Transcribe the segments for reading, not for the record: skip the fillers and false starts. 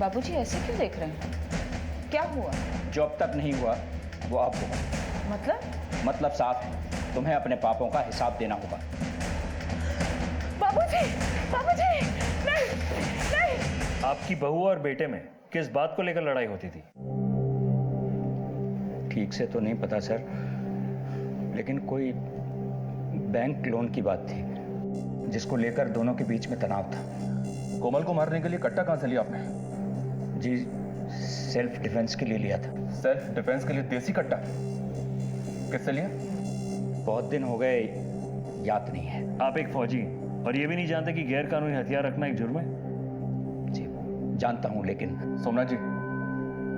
बाबूजी ऐसे क्यों देख रहे हैं? क्या हुआ? जो अब तक नहीं हुआ वो अब होगा। मतलब साफ है, तुम्हें अपने पापों का हिसाब देना होगा। बाबूजी, बाबूजी, नहीं, नहीं। आपकी बहू और बेटे में किस बात को लेकर लड़ाई होती थी? ठीक से तो नहीं पता सर, लेकिन कोई बैंक लोन की बात थी जिसको लेकर दोनों के बीच में तनाव था। कोमल को मारने के लिए कट्टा कहां से लिया आपने? जी, सेल्फ डिफेंस के लिए लिया था। सेल्फ डिफेंस के लिए देसी कट्टा किससे लिया? बहुत दिन हो गए, याद नहीं है। आप एक फौजी और ये भी नहीं जानते कि गैर कानूनी हथियार रखना एक जुर्म है? जी जानता हूं, लेकिन सोमनाथ जी,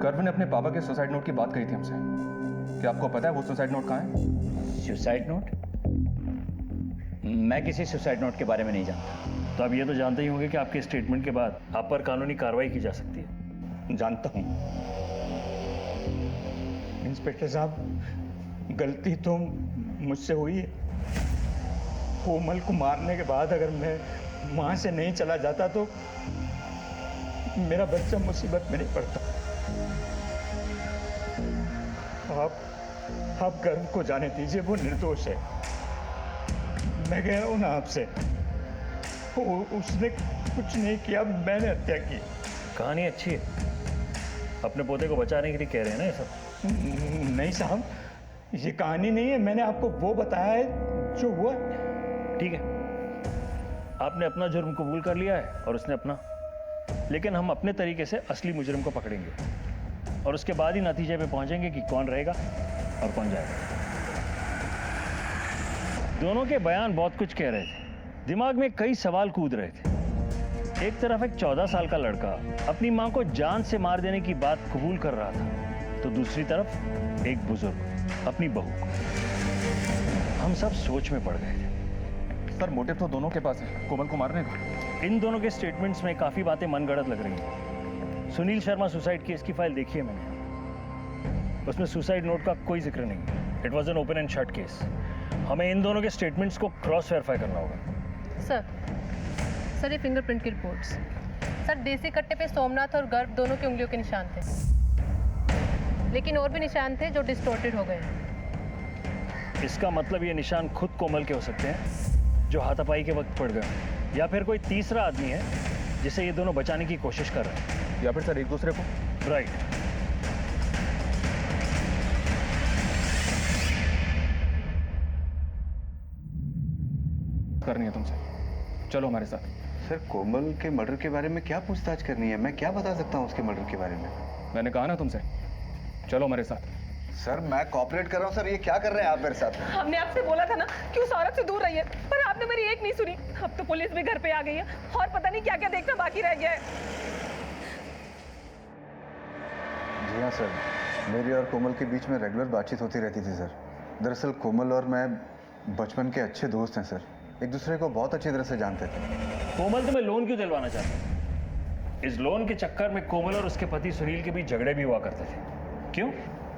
कर्व ने अपने पापा के सुसाइड नोट की बात कही थी हमसे। क्या आपको पता है वो सुसाइड नोट कहाँ है? Suicide note? मैं किसी सुसाइड नोट के बारे में नहीं जानता। तो आप ये तो जानते ही होंगे कि आपके स्टेटमेंट के बाद आप पर कानूनी कार्रवाई की जा सकती है। जानता हूं इंस्पेक्टर साहब, गलती तो मुझसे हुई है। कोमल को मारने के बाद अगर मैं वहां से नहीं चला जाता तो मेरा बच्चा मुसीबत में नहीं पड़ता। आप गर्व को जाने दीजिए, वो निर्दोष है। मैं कह रहा हूं ना आपसे, उसने कुछ नहीं किया, मैंने हत्या की। कहानी अच्छी है, अपने पोते को बचाने के लिए कह रहे हैं ना ये सब? नहीं साहब, ये कहानी नहीं है। मैंने आपको वो बताया है जो हुआ। ठीक है, आपने अपना जुर्म कबूल कर लिया है और उसने अपना, लेकिन हम अपने तरीके से असली मुजरिम को पकड़ेंगे और उसके बाद ही नतीजे पे पहुंचेंगे कि कौन रहेगा और कौन जाएगा। दोनों के बयान बहुत कुछ कह रहे थे, दिमाग में कई सवाल कूद रहे थे। एक तरफ एक 14 साल का लड़का अपनी मां को जान से मार देने की बात कबूल कर रहा था, तो दूसरी तरफ एक बुजुर्ग अपनी बहू। हम सब सोच में पड़ गए थे। सर, मोटिव तो दोनों के पास है कोमल को मारने का। इन दोनों के स्टेटमेंट्स में काफी बातें मनगढ़ंत लग रही हैं। सुनील शर्मा सुसाइड केस की फाइल देखी है मैंने, उसमें सुसाइड नोट का कोई जिक्र नहीं। It was an open and shut case. हमें इन दोनों के स्टेटमेंट्स को क्रॉस वेरीफाई करना होगा। सर, ये फिंगरप्रिंट की रिपोर्ट्स। सर, देसी कट्टे पे सोमनाथ और गर्भ दोनों की उंगलियों के निशान थे, लेकिन और भी निशान थे जो डिस्टॉर्टेड हो गए हैं। इसका मतलब ये निशान खुद कोमल के हो सकते हैं जो हाथापाई के वक्त पड़ गए, या फिर कोई तीसरा आदमी है जिसे ये दोनों बचाने की कोशिश कर रहे हैं, या फिर सर एक दूसरे को। राइट। करनी है तुमसे, चलो हमारे साथ। सर, कोमल के मर्डर के बारे में क्या पूछताछ करनी है? मैं क्या बता सकता हूँ उसके मर्डर के बारे में? मैंने कहा ना तुमसे, चलो हमारे साथ। सर, मैं कॉपरेट कर रहा हूँ। सर, ये क्या कर रहे हैं आप मेरे साथ? हमने आपसे बोला था ना कि उस औरत से दूर रहिए, पर आपने मेरी एक नहीं सुनी। अब तो पुलिस भी घर पे आ गई है और पता नहीं क्या क्या देखना बाकी रह गया है। जी हाँ सर, मेरी और कोमल के बीच में रेगुलर बातचीत होती रहती थी सर। दरअसल कोमल और मैं बचपन के अच्छे दोस्त हैं सर, एक दूसरे को बहुत अच्छी तरह से जानते थे। कोमल तुम्हें लोन क्यों दिलवाना चाहते हैं? इस लोन के चक्कर में कोमल और उसके पति सुनील के बीच झगड़े भी हुआ करते थे, क्यों?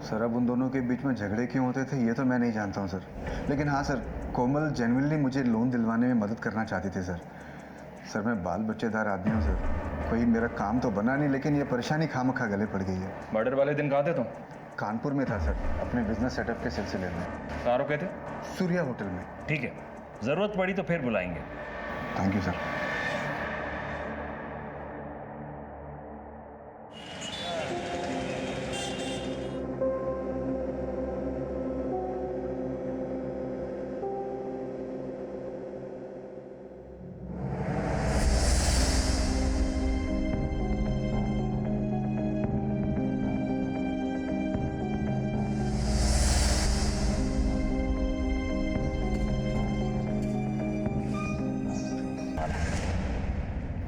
सर, अब उन दोनों के बीच में झगड़े क्यों होते थे ये तो मैं नहीं जानता हूँ सर, लेकिन हाँ सर, कोमल जेन्युइनली मुझे लोन दिलवाने में मदद करना चाहती थी सर। सर, मैं बाल बच्चेदार आदमी हूँ सर, कोई मेरा काम तो बना नहीं, लेकिन ये परेशानी खामखा गले पड़ गई है। मर्डर वाले दिन कहाँ थे तुम? कानपुर में था सर, अपने बिजनेस सेटअप के सिलसिले में। कहाँ रुके थे? सूर्या होटल में। ठीक है, जरूरत पड़ी तो फिर बुलाएंगे। Thank you sir.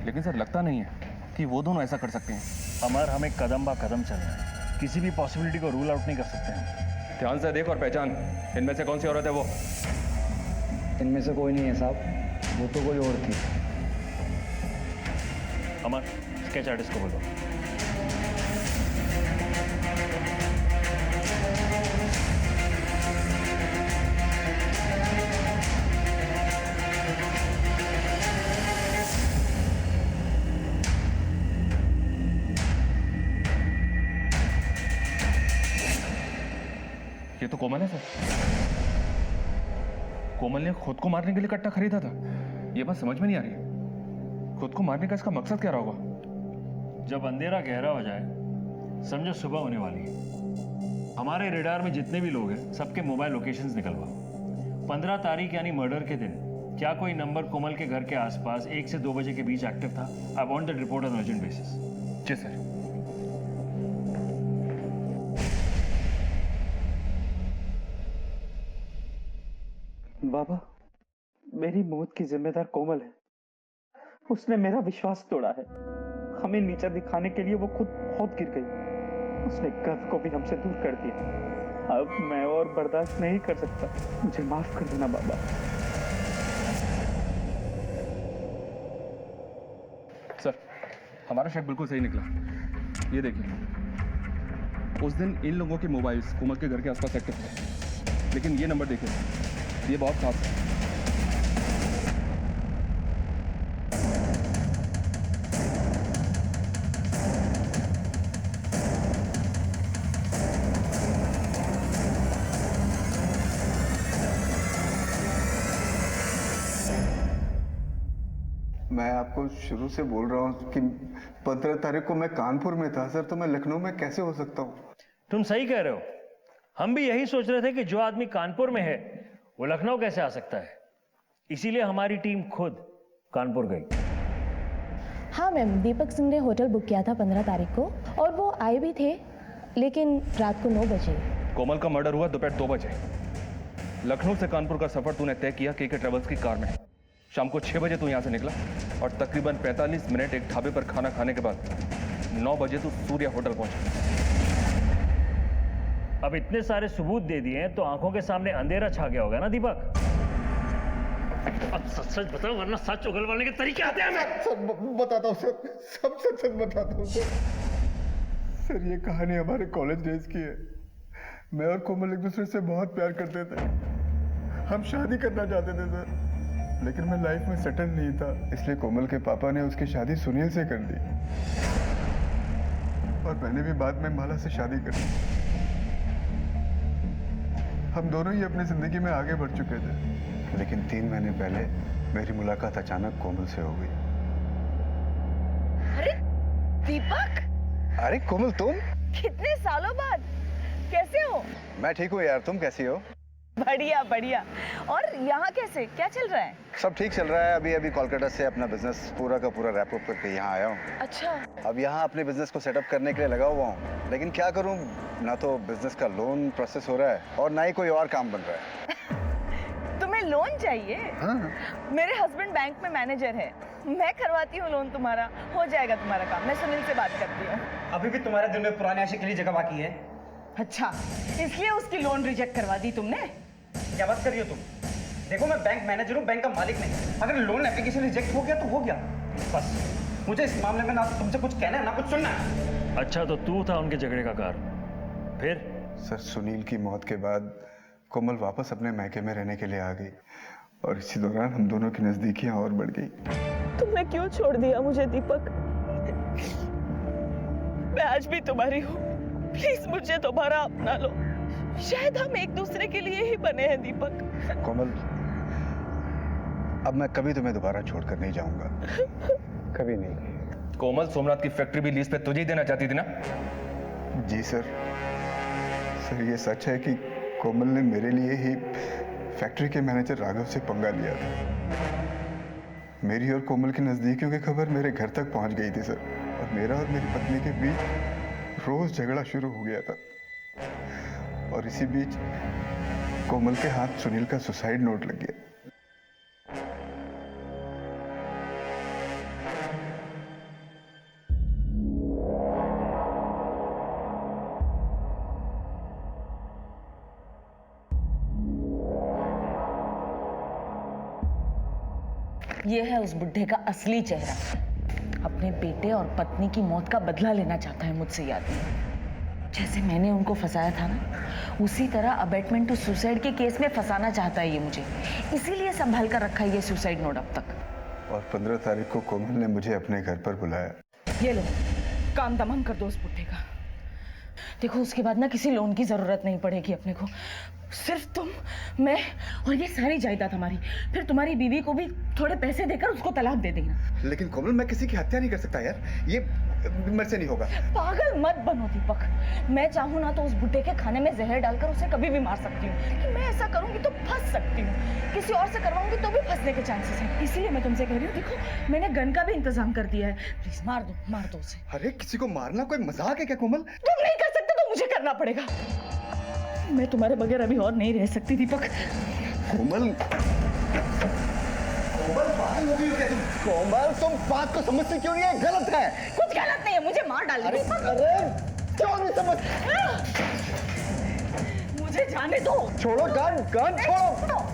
लेकिन सर, लगता नहीं है कि वो दोनों ऐसा कर सकते हैं। अमर, हमें कदम बा कदम चलना है, किसी भी पॉसिबिलिटी को रूल आउट नहीं कर सकते हैं। ध्यान से देख और पहचान, इनमें से कौन सी औरत है वो? इनमें से कोई नहीं है साहब, वो तो कोई और थी। अमर, स्केच आर्टिस्ट को बोलो। ये तो कोमल है सर। कोमल ने खुद को मारने के लिए कट्टा खरीदा था। ये बात समझ में नहीं आ रही। खुद को मारने का इसका मकसद क्या रहा होगा? जब अंधेरा गहरा हो जाए समझो सुबह होने वाली है। हमारे रेडार में जितने भी लोग हैं सबके मोबाइल लोकेशंस निकलवाओ। 15 तारीख यानी मर्डर के दिन क्या कोई नंबर कोमल के घर के आसपास 1 से 2 बजे के बीच एक्टिव था? I want that report on urgent basis. जी सर। बाबा, मेरी मौत की जिम्मेदार कोमल है। उसने मेरा विश्वास तोड़ा है। हमें नीचा दिखाने के लिए वो खुद बहुत गिर गई। उसने गर्व को भी हमसे दूर कर दिया। अब मैं और बर्दाश्त नहीं कर सकता। मुझे माफ कर देना बाबा। सर, हमारा शक बिल्कुल सही निकला। ये देखिए, उस दिन इन लोगों के मोबाइल्स कोमल के घर के आसपास एक्टिव थे, लेकिन ये नंबर देखिए, ये बहुत खास है। मैं आपको शुरू से बोल रहा हूँ कि 15 तारीख को मैं कानपुर में था सर, तो मैं लखनऊ में कैसे हो सकता हूँ? तुम सही कह रहे हो। हम भी यही सोच रहे थे कि जो आदमी कानपुर में है वो लखनऊ कैसे आ सकता है। इसीलिए हमारी टीम खुद कानपुर गई। हाँ मैम, दीपक सिंह ने होटल बुक किया था 15 तारीख को और वो आए भी थे, लेकिन रात को 9 बजे। कोमल का मर्डर हुआ दोपहर 2 बजे। लखनऊ से कानपुर का सफर तूने तय किया के ट्रेवल्स की कार में। शाम को 6 बजे तू यहां से निकला और तकरीबन 45 मिनट एक ढाबे पर खाना खाने के बाद 9 बजे तू सूर्या होटल पहुंचा। अब इतने सारे सबूत दे दिए हैं तो आंखों के सामने अंधेरा छा गया होगा ना दीपक? अब सच सच बताओ वरना सच उगलवाने के तरीके आते हैं। मैं सर बताता हूँ सर, सब सच सच बताता हूँ सर। सर ये कहानी हमारे कॉलेज डेज की है। मैं और कोमल एक दूसरे से बहुत प्यार करते थे। हम शादी करना चाहते थे सर, लेकिन मैं लाइफ में सेटल नहीं था, इसलिए कोमल के पापा ने उसकी शादी सुनील से कर दी और मैंने भी बाद में माला से शादी कर दी। हम दोनों ही अपनी जिंदगी में आगे बढ़ चुके थे, लेकिन 3 महीने पहले मेरी मुलाकात अचानक कोमल से हो गई। अरे दीपक, अरे कोमल तुम? कितने सालों बाद कैसे हो? मैं ठीक हूँ यार, तुम कैसी हो? बढ़िया बढ़िया। और यहाँ कैसे, क्या चल रहा है? सब ठीक चल रहा है। अभी कोलकाता से अपना बिजनेस पूरा का पूरा रैप अप करके यहाँ आया हूँ। अच्छा। अब यहाँ अपने बिजनेस को सेटअप करने के लिए लगा हुआ हूँ, लेकिन क्या करूँ, ना तो बिजनेस का लोन प्रोसेस हो रहा है और ना ही कोई और काम बन रहा है। तुम्हें लोन चाहिए? हाँ। मेरे हस्बैंड बैंक में मैनेजर है, मैं करवाती हूँ लोन तुम्हारा, हो जाएगा तुम्हारा काम। मैं सुनील से बात करती हूँ। अभी भी तुम्हारे दिल में पुराने आशिक के लिए जगह बाकी है। अच्छा, इसलिए उसकी लोन रिजेक्ट करवा दी तुमने? क्या बात कर रही हो तुम? देखो मैं बैंक मैनेजर हूँ, बैंक का मालिक नहीं। अगर लोन एप्लीकेशन रिजेक्ट हो गया तो हो गया, बस। मुझे इस मामले में ना तुमसे कुछ कहना है ना कुछ सुनना है। अच्छा तो तू था उनके झगड़े का कारण? फिर? सर सुनील की मौत के बाद कोमल वापस अपने मैके में रहने के लिए आ गई और इसी दौरान हम दोनों की नजदीकियां और बढ़ गई। तुमने क्यों छोड़ दिया मुझे दीपक? मैं आज भी तुम्हारी हूँ, प्लीज मुझे दोबारा अपना लो। शायद हम एक दूसरे के लिए ही बने हैं दीपक। कोमल, अब मैं कभी तुम्हें दोबारा छोड़कर नहीं जाऊंगा, कभी नहीं। कोमल सोमनाथ की फैक्ट्री भी लीज पे तुझे ही देना चाहती थी ना? जी सर। सर ये सच है कि कोमल ने मेरे लिए ही फैक्ट्री के मैनेजर राघव से पंगा लिया था। मेरी और कोमल की नजदीकियों की खबर मेरे घर तक पहुंच गई थी सर, और मेरा और मेरी पत्नी के बीच रोज झगड़ा शुरू हो गया था। और इसी बीच कोमल के हाथ सुनील का सुसाइड नोट लग गया। ये है उस बुड्ढे का असली चेहरा। अपने बेटे और पत्नी की मौत का बदला लेना चाहता है मुझसे ये आदमी। जैसे मैंने उनको फंसाया था ना, उसी तरह अबेटमेंट टू सुसाइड के केस में फंसाना चाहता है ये मुझे। इसीलिए संभाल कर रखा है ये सुसाइड नोट अब तक। और 15 तारीख को कोमल ने मुझे अपने घर पर बुलाया। ये लो, काम तमाम कर दो उस बुड्ढे का। देखो उसके बाद ना किसी लोन की जरूरत नहीं पड़ेगी अपने को। सिर्फ तुम, मैं और ये सारी जायदाद हमारी। फिर तुम्हारी बीवी को भी थोड़े पैसे देकर उसको तलाक दे देना। लेकिन कोमल, मैं किसी की हत्या नहीं कर सकता यार, ये मेरे से नहीं होगा। पागल मत बनो दीपक। मैं चाहूँ ना तो उस बुड्ढे के खाने में जहर डालकर उसे कभी भी मार सकती हूँ, लेकिन मैं ऐसा करूंगी तो फंस सकती हूँ। किसी और से करवाऊंगी तो भी फंसने के चांसेस हैं। इसीलिए मैं तुमसे कह रही हूँ, देखो मैंने गन का भी इंतजाम कर दिया है। प्लीज मार दो उसे। अरे किसी को मारना कोई मजाक है क्या कोमल? तुम नहीं कर सकते तो मुझे करना पड़ेगा। मैं तुम्हारे बगैर अभी और नहीं रह सकती दीपक। कोमल, कोमल तुम बात को समझते क्यों नहीं है? गलत है। कुछ गलत नहीं है, मुझे मार डालना। अरे क्यों नहीं समझ? मुझे जाने दो। छोड़ो गन छोड़ो।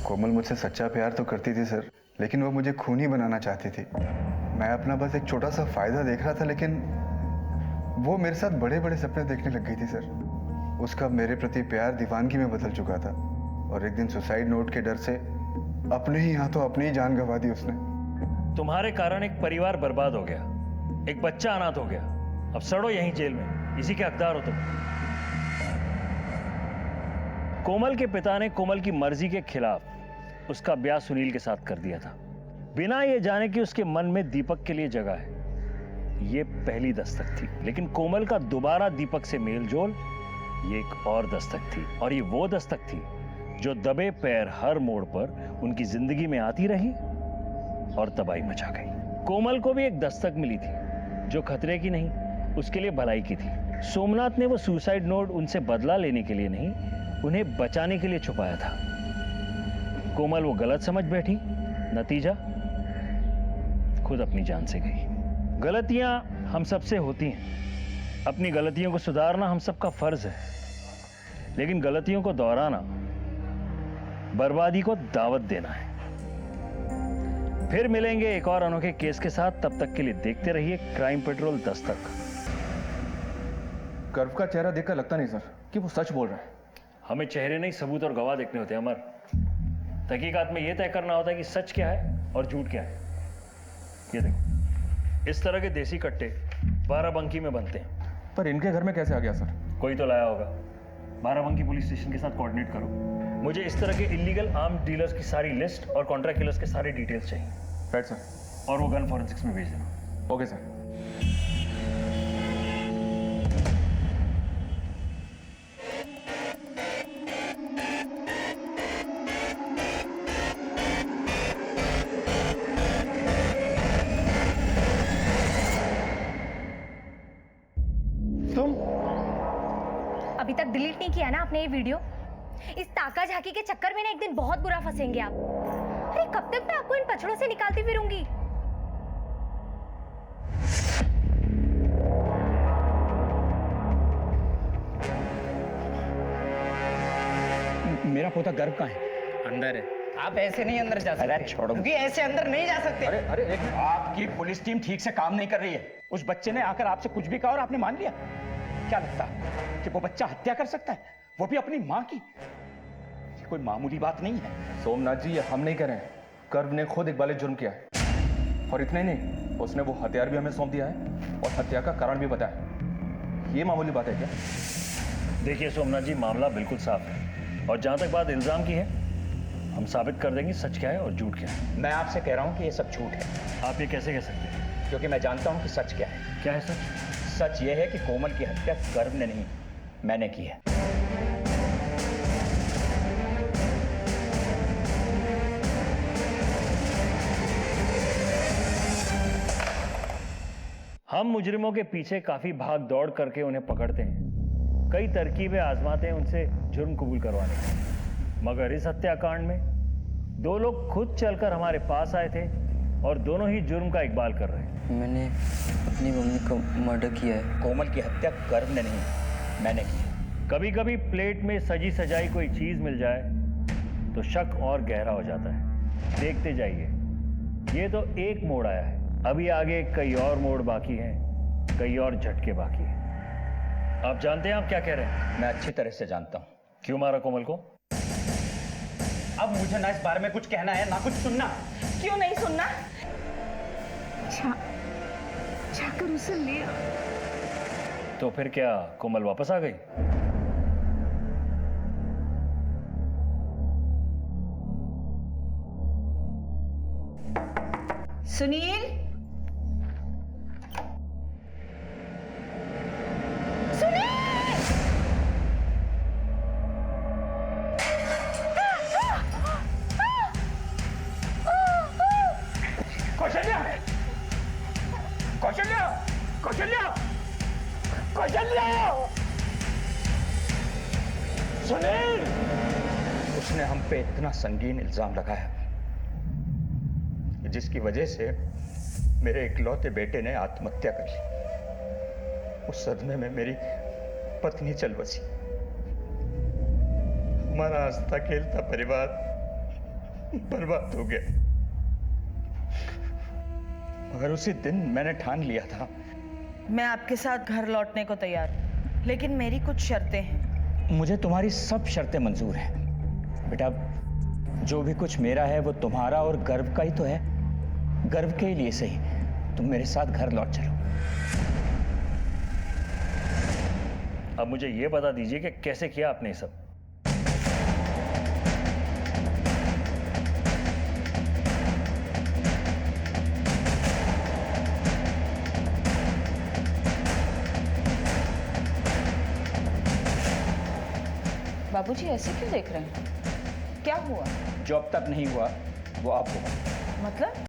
कोमल मुझसे सच्चा प्यार तो करती थी सर, लेकिन वो मुझे खूनी बनाना चाहती थी। मैं अपना बस एक छोटा सा फायदा देख रहा था, लेकिन वो मेरे साथ बड़े बड़े सपने देखने लग गई थी सर। उसका मेरे प्रति प्यार दीवानगी में बदल चुका था, और एक दिन सुसाइड नोट के डर से अपने ही हाथों अपनी ही जान गंवा दी उसने। तुम्हारे कारण एक परिवार बर्बाद हो गया, एक बच्चा अनाथ हो गया। अब सड़ो यहीं जेल में, इसी के हकदार हो तुम। कोमल के पिता ने कोमल की मर्जी के खिलाफ उसका ब्याह सुनील के साथ कर दिया था, बिना ये जाने कि उसके मन में दीपक के लिए जगह है। ये पहली दस्तक थी, लेकिन कोमल का दोबारा दीपक से मेल जोल ये एक और दस्तक थी। और ये वो दस्तक थी जो दबे पैर हर मोड़ पर उनकी जिंदगी में आती रही और तबाही मचा गई। कोमल को भी एक दस्तक मिली थी, जो खतरे की नहीं, उसके लिए भलाई की थी। सोमनाथ ने वो सुसाइड नोट उनसे बदला लेने के लिए नहीं, उन्हें बचाने के लिए छुपाया था। कोमल वो गलत समझ बैठी, नतीजा खुद अपनी जान से गई। गलतियां हम सबसे होती हैं, अपनी गलतियों को सुधारना हम सबका फर्ज है, लेकिन गलतियों को दोहराना बर्बादी को दावत देना है। फिर मिलेंगे एक और अनोखे केस के साथ, तब तक के लिए देखते रहिए क्राइम पेट्रोल दस्तक। कर्व का चेहरा देखकर लगता नहीं सर कि वो सच बोल रहा है। हमें चेहरे नहीं, सबूत और गवाह देखने होते हैं अमर। तहकीकात में यह तय करना होता है कि सच क्या है और झूठ क्या है। ये देखो, इस तरह के देसी कट्टे बाराबंकी में बनते हैं। पर इनके घर में कैसे आ गया सर? कोई तो लाया होगा। बाराबंकी पुलिस स्टेशन के साथ कोऑर्डिनेट करो। मुझे इस तरह के इलीगल आर्म्स डीलर्स की सारी लिस्ट और कॉन्ट्रैक्ट किलर्स के सारे डिटेल्स चाहिए। Right sir. और वो गन फॉरेंसिक्स में भेज देना। Okay sir. अभी तक डिलीट नहीं किया ना आपने ये वीडियो? इस ताका झाकी के चक्कर में ना एक दिन बहुत बुरा फंसेंगे आप। अरे कब तक मैं आपको इन पछड़ों से निकालती फिरूंगी? मेरा पोता गर्व कहाँ है? अंदर है। आप ऐसे नहीं अंदर जा सकते। अरे छोड़ो, क्योंकि ऐसे अंदर नहीं जा सकते। अरे आपकी पुलिस टीम ठीक से काम नहीं कर रही है। उस बच्चे ने आकर आपसे कुछ भी कहा और आपने मान लिया। क्या लगता है कि वो बच्चा हत्या कर सकता है, वो भी अपनी माँ की? ये कोई मामूली बात नहीं है। सोमनाथ जी, ये हम नहीं कह रहे हैं, कर्व ने खुद इकबाल जुर्म किया है। और इतना ही नहीं, उसने वो हथियार भी हमें सौंप दिया है और हत्या का कारण भी बताया। ये मामूली बात है क्या? देखिए सोमनाथ जी, मामला बिल्कुल साफ है, और जहां तक बात इल्जाम की है, हम साबित कर देंगे सच क्या है और झूठ क्या है। मैं आपसे कह रहा हूँ कि ये सब झूठ है। आप ये कैसे कह सकते हैं? क्योंकि मैं जानता हूँ कि सच क्या है। क्या है सच? सच ये है कि कोमल की हत्या गर्व ने नहीं, मैंने की है। हम मुजरिमों के पीछे काफी भाग दौड़ करके उन्हें पकड़ते हैं, कई तरकीबें आजमाते हैं उनसे जुर्म कबूल करवाने की। मगर इस हत्याकांड में दो लोग खुद चलकर हमारे पास आए थे और दोनों ही जुर्म का इकबाल कर रहे हैं। मैंने अपनी मम्मी को मर्डर किया है। कोमल की हत्या गर्व ने नहीं, मैंने की है। कभी कभी प्लेट में सजी सजाई कोई चीज मिल जाए तो शक और गहरा हो जाता है। देखते जाइए ये तो एक मोड़ आया है, अभी आगे कई और मोड़ बाकी हैं, कई और झटके बाकी हैं। आप जानते हैं आप क्या कह रहे हैं? मैं अच्छी तरह से जानता हूँ। क्यों मारा कोमल को? अब मुझे ना इस बारे में कुछ कहना है ना कुछ सुनना। क्यों नहीं सुनना? जाकर उसे ले आ। तो फिर क्या कोमल वापस आ गई? सुनील, कौशल्या! कौशल्या! कौशल्या! कौशल्या! सुनील! उसने हम पे इतना संगीन इल्जाम लगाया जिसकी वजह से मेरे इकलौते बेटे ने आत्महत्या कर ली। उस सदमे में मेरी पत्नी चल बसी। हमारा हंसता खेलता परिवार बर्बाद हो गया। मगर उसी दिन मैंने ठान लिया था। मैं आपके साथ घर लौटने को तैयार हूँ, लेकिन मेरी कुछ शर्तें हैं। मुझे तुम्हारी सब शर्तें मंजूर हैं। बेटा, जो भी कुछ मेरा है वो तुम्हारा और गर्व का ही तो है। गर्व के लिए सही तुम मेरे साथ घर लौट चलो। अब मुझे यह बता दीजिए कि कैसे किया आपने ये सब? बाबूजी ऐसे क्यों देख रहे हैं? क्या हुआ? जो अब तक नहीं हुआ वो अब होगा। मतलब?